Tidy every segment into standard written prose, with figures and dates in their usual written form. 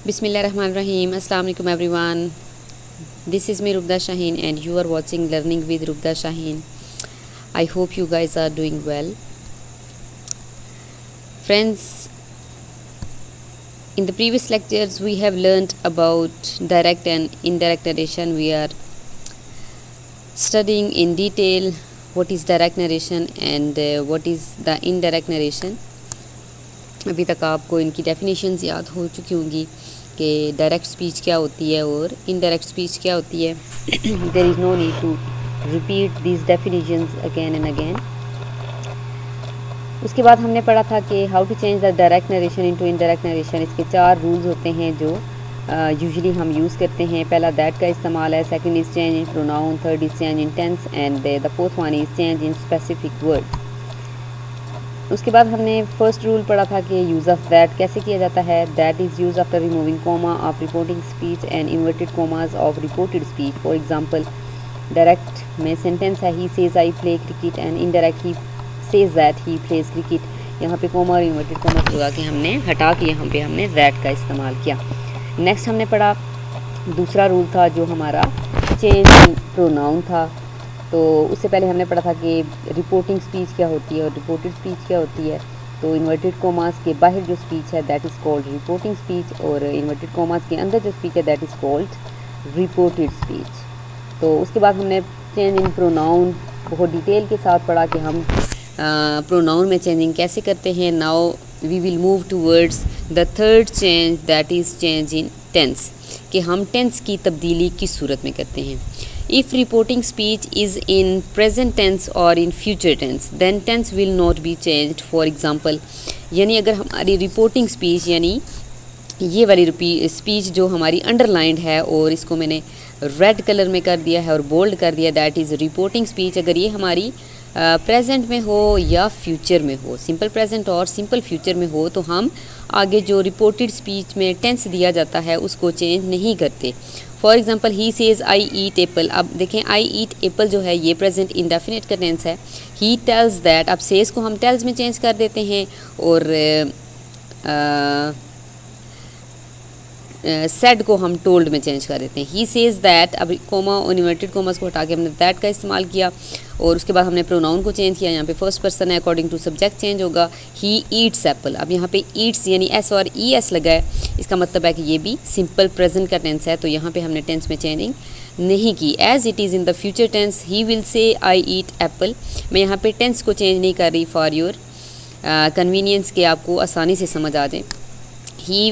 Bismillahirrahmanirrahim. Assalamu alaikum everyone. This is me Rubda Shaheen and you are watching Learning with Rubda Shaheen. I hope you guys are doing well. Friends, in the previous lectures we have learned about direct and indirect narration. We are studying in detail what is direct narration and what is the indirect narration. अभी तक आपको इनकी definitions याद हो चुकी होंगी कि direct speech क्या होती है और इनडायरेक्ट स्पीच क्या होती है. There is no need to repeat these definitions again and again. उसके बाद हमने पढ़ा था कि how to change the direct narration into indirect narration. इसके 4 रूल्स होते हैं जो यूजुअली हम यूज़ करते हैं. पहला दैट का इस्तेमाल है, second is change in pronoun, third is change in tense and the fourth one is change in specific words. उसके बाद हमने फर्स्ट रूल पढ़ा था कि यूज़ ऑफ दैट कैसे किया जाता है. That is use after removing comma of reporting speech and inverted commas of reported speech. For example, direct में सेंटेंस है he says I play cricket and indirect he says that he plays cricket. यहाँ पे comma और inverted comma लगा के हमने हटा के यहाँ पे हमने दैट का इस्तेमाल किया. नेक्स्ट हमने पढ़ा दूसरा रूल था जो हमारा चेंज इन प्रोनाउन था. तो उससे पहले हमने पढ़ा था कि रिपोर्टिंग स्पीच क्या होती है और रिपोर्टेड स्पीच क्या होती है. तो इन्वर्टेड कॉमास के बाहर जो स्पीच है that is called reporting speech और इन्वर्टेड कॉमास के अंदर जो स्पीच है that is called reported speech. तो उसके बाद हमने चेंज इन प्रोनाउन बहुत डिटेल के साथ पढ़ा कि हम प्रोनाउन में चेंजिंग कैसे करते हैं. Now we will move towards the third change that is change in tense, कि हम टेंस की तब्दीली किस सूरत में करते हैं. If reporting speech is in present tense or in future tense, then tense will not be changed. For example, यानी अगर हमारी रिपोर्टिंग स्पीच यानी ये वाली स्पीच जो हमारी अंडरलाइंड है और इसको मैंने रेड कलर में कर दिया है और बोल्ड कर दिया, दैट इज़ रिपोर्टिंग स्पीच. अगर ये हमारी प्रेजेंट में हो या फ्यूचर में हो, सिंपल प्रेजेंट और सिंपल फ्यूचर में हो, तो हम आगे जो रिपोर्टेड स्पीच में टेंस दिया जाता है उसको चेंज नहीं करते. For example, he says I eat Apple. अब देखें, आई ईट एप्पल जो है ये प्रेजेंट इंडेफिनिट का टेंस है. ही टेल्स दैट, अब सेज़ को हम टेल्स में चेंज कर देते हैं और सेड को हम टोल्ड में चेंज कर देते हैं. ही सेज़ दैट, अब कोमा और इन्वर्टेड कोमास को हटा के हमने दैट का इस्तेमाल किया. और उसके बाद हमने प्रोनाउन को चेंज किया. यहाँ पे फर्स्ट पर्सन है, अकॉर्डिंग टू सब्जेक्ट चेंज होगा. He eats apple. अब यहाँ पे ईट्स यानी एस और ई एस लगा है, इसका मतलब है कि ये भी सिंपल प्रेजेंट का टेंस है. तो यहाँ पे हमने टेंस में चेंजिंग नहीं की. As it is in the future tense, he will say I eat Apple. मैं यहाँ पे टेंस को चेंज नहीं कर रही फॉर योर कन्वीनियंस के आपको आसानी से समझ आ जाए. He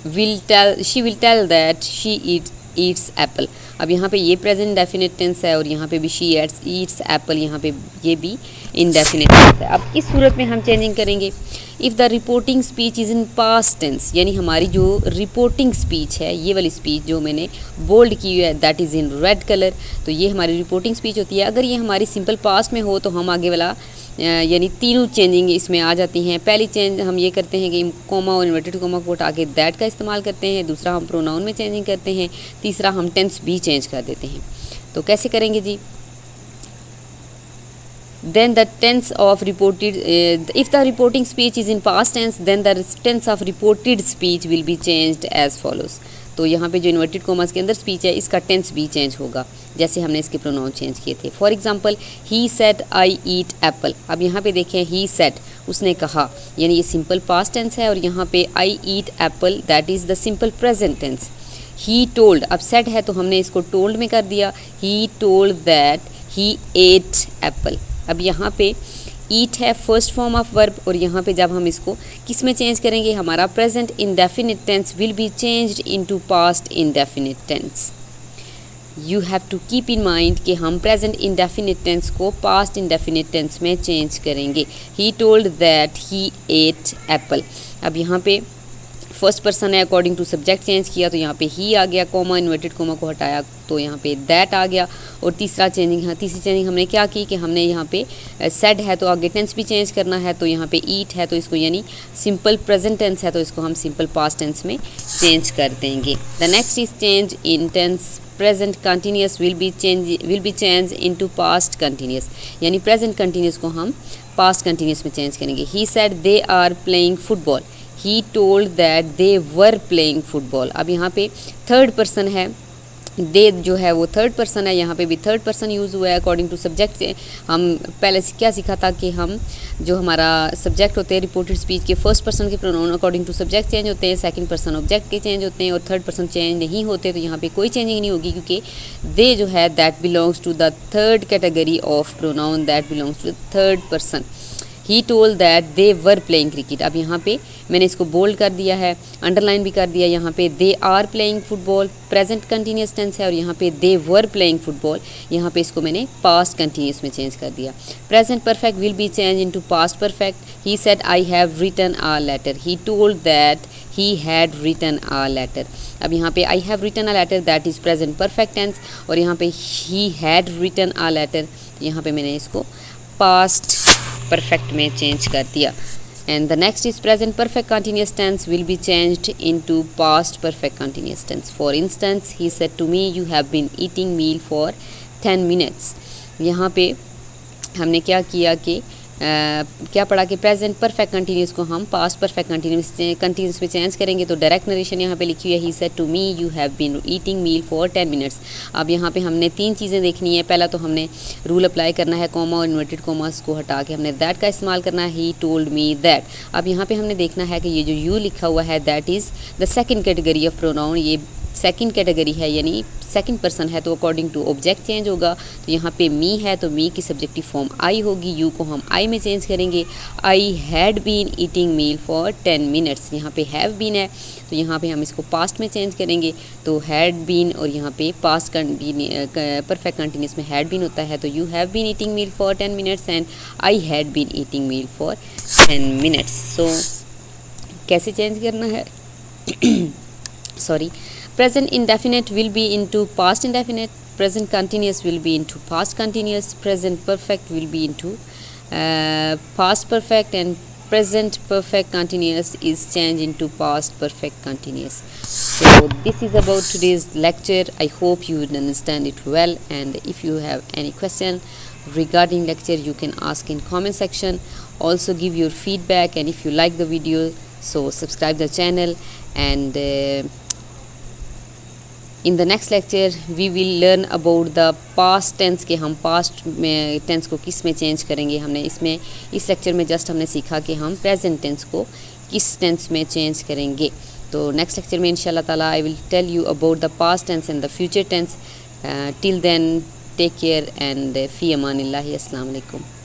will tell, she will tell that she eats apple. अब यहाँ पे ये प्रेजेंट डेफिनेट टेंस है और यहाँ पे भी शी ईट्स एप्पल, यहाँ पे ये भी इनडेफिनेट टेंस है. अब किस सूरत में हम चेंजिंग करेंगे. If the reporting speech is in past tense, यानी हमारी जो रिपोर्टिंग स्पीच है, ये वाली स्पीच जो मैंने बोल्ड की हुई है that is in red colour, तो ये हमारी रिपोर्टिंग स्पीच होती है. अगर ये हमारी सिंपल पास्ट में हो तो हम आगे वाला यानी तीनों चेंजिंग इसमें आ जाती हैं. पहली चेंज हम ये करते हैं कि कोमा और इन्वर्टेड कोमा को हटा के दैट का इस्तेमाल करते हैं. दूसरा हम प्रोनाउन में चेंजिंग करते हैं. तीसरा हम टेंस भी चेंज कर देते हैं. तो कैसे करेंगे जी. Then the tense of reported, if the reporting speech is in past tense, then the tense of reported speech will be changed as follows. तो यहाँ पे जो इन्वर्टेड कोमास के अंदर स्पीच है इसका टेंस भी चेंज होगा जैसे हमने इसके प्रोनाउन चेंज किए थे. For example, he said I eat Apple. अब यहाँ पे देखें, ही सेड उसने कहा, यानी ये सिंपल पास्ट टेंस है और यहाँ पे I eat apple that is the simple present tense. He told, अब सेड है तो हमने इसको टोल्ड में कर दिया. He told that he ate apple. अब यहाँ पे ईट है फर्स्ट फॉर्म ऑफ वर्ब और यहाँ पे जब हम इसको किस में चेंज करेंगे, हमारा present indefinite tense will be changed into past indefinite tense. You have to keep in mind कि हम प्रेजेंट इंडेफिनिट टेंस को पास्ट इंडेफिनिट टेंस में चेंज करेंगे. He told that he ate apple. अब यहाँ पे फर्स्ट पर्सन है, according to subject change किया तो यहाँ पे ही आ गया, कॉमा इन्वर्टेड कॉमा को हटाया तो यहाँ पे दैट आ गया. और तीसरी चेंजिंग हमने क्या की कि हमने यहाँ पे सेड है तो आगे टेंस भी चेंज करना है. तो यहाँ पे ईट है तो इसको यानी सिंपल प्रेजेंट टेंस है तो इसको हम सिंपल पास्ट टेंस में चेंज कर देंगे. The next is change in tense. Present continuous will be change into past continuous, यानी प्रेजेंट कंटिन्यूस को हम पास्ट कंटिन्यूस में चेंज करेंगे. He said they are playing football. He told that they were playing football. अब यहाँ पे third person है, दे जो है वो थर्ड पर्सन है, यहाँ पे भी थर्ड पर्सन यूज़ हुआ है अकॉर्डिंग टू सब्जेक्ट। हम पहले से क्या सीखा था कि हम जो हमारा सब्जेक्ट होते हैं रिपोर्टेड स्पीच के फर्स्ट पर्सन के pronoun according to subject change होते हैं, सेकंड पर्सन ऑब्जेक्ट के चेंज होते हैं और थर्ड पर्सन चेंज नहीं होते। तो यहाँ पे कोई चेंजिंग नहीं होगी क्योंकि दे जो है that belongs to the third category of pronoun, that belongs to the third person. He told that they were playing cricket. अब यहाँ पे मैंने इसको बोल्ड कर दिया है, अंडरलाइन भी कर दिया। यहाँ पे they are playing football present continuous tense है और यहाँ पे दे वर प्लेइंग फुटबॉल, यहाँ पे इसको मैंने पास्ट कंटिन्यूस में चेंज कर दिया। Present perfect will be change into past perfect. He said I have written a letter. He told that he had written a letter. अब यहाँ पे I have written a letter that is present perfect tense और यहाँ पे he had written a letter, यहाँ पे मैंने इसको पास्ट परफेक्ट में चेंज कर दिया। And the next is present perfect continuous tense will be changed into past perfect continuous tense. For instance he said to me you have been eating meal for 10 minutes. यहाँ पे हमने क्या किया कि क्या पढ़ा कि प्रेजेंट परफेक्ट कंटिन्यूस को हम पास्ट परफेक्ट कंटिन्यूस में चेंज करेंगे। तो डायरेक्ट नरेशन यहाँ पे लिखी हुई है, he said to me you have been eating meal for 10 minutes. अब यहाँ पे हमने 3 चीज़ें देखनी है। पहला तो हमने रूल अप्लाई करना है, कॉमा और इन्वर्टेड कॉमास को हटा के हमने दैट का इस्तेमाल करना है, ही टोल्ड मी दैट। अब यहाँ पे हमने देखना है कि ये जो यू लिखा हुआ है that is the second category of pronoun, ये सेकंड कैटेगरी है यानी सेकंड पर्सन है तो अकॉर्डिंग टू ऑब्जेक्ट चेंज होगा। तो यहाँ पे मी है तो मी की सब्जेक्टिव फॉर्म आई होगी, यू को हम आई में चेंज करेंगे। I had been eating meal for 10 minutes, यहाँ पे हैव बीन है तो यहाँ पे हम इसको पास्ट में चेंज करेंगे। तो हैड बीन और यहाँ पे पास्ट परफेक्ट कंटिन्यूस में हैड बीन होता है। तो you have been eating meal for 10 minutes and I had been eating meal for 10 minutes. So कैसे चेंज करना है sorry, present indefinite will be into past indefinite, present continuous will be into past continuous, present perfect will be into past perfect and present perfect continuous is changed into past perfect continuous. So this is about today's lecture. I hope you would understand it well, and if you have any question regarding lecture you can ask in comment section. Also give your feedback, and if you like the video so subscribe the channel, and in the next lecture we will learn about the past tense के हम past में tense को किस में change करेंगे। हमने इसमें इस लेक्चर में जस्ट हमने सीखा कि हम प्रेजेंट टेंस को किस टेंस में चेंज करेंगे। तो नेक्स्ट लेक्चर में इंशाल्लाह ताला I will tell you about the past tense and the future tense. Till then take care and फ़ी अमानिल्लाह। अस्सलाम वालेकुम।